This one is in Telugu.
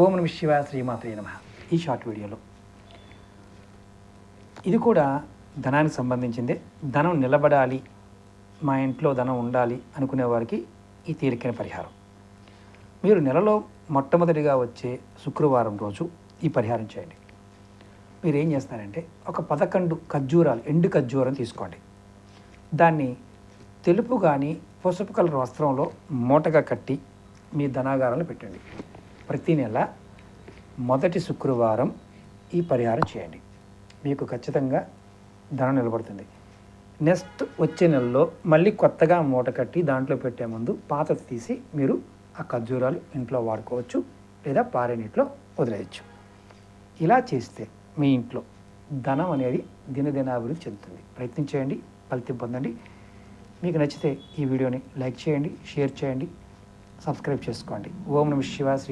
ఓం నమః శివాయ శ్రీమాత్రే నమః. ఈ షార్ట్ వీడియోలో ఇది కూడా ధనానికి సంబంధించిందే. ధనం నిలబడాలి, మా ఇంట్లో ధనం ఉండాలి అనుకునే వారికి ఈ తేలికైన పరిహారం. మీరు నెలలో మొట్టమొదటిగా వచ్చే శుక్రవారం రోజు ఈ పరిహారం చేయండి. మీరు ఏం చేస్తారంటే ఒక 11 ఖర్జూరాలు, ఎండు ఖర్జూరం తీసుకోండి. దాన్ని తెలుపు కానీ పసుపు కలర్ వస్త్రంలో మూటగా కట్టి మీ ధనాగారంలో పెట్టండి. ప్రతి నెల మొదటి శుక్రవారం ఈ పరిహారం చేయండి. మీకు ఖచ్చితంగా ధనం నిలబడుతుంది. నెక్స్ట్ వచ్చే నెలలో మళ్ళీ కొత్తగా మూట కట్టి దాంట్లో పెట్టే ముందు పాతది తీసి మీరు ఆ ఖర్జూరాలు ఇంట్లో వాడుకోవచ్చు, లేదా పారే నీటిలో వదిలేయచ్చు. ఇలా చేస్తే మీ ఇంట్లో ధనం అనేది దినదినాభివృద్ధి చెందుతుంది. ప్రయత్నించేయండి, ఫలితం పొందండి. మీకు నచ్చితే ఈ వీడియోని లైక్ చేయండి, షేర్ చేయండి, సబ్స్క్రైబ్ చేసుకోండి. ఓం నమః శివాయ శ్రీ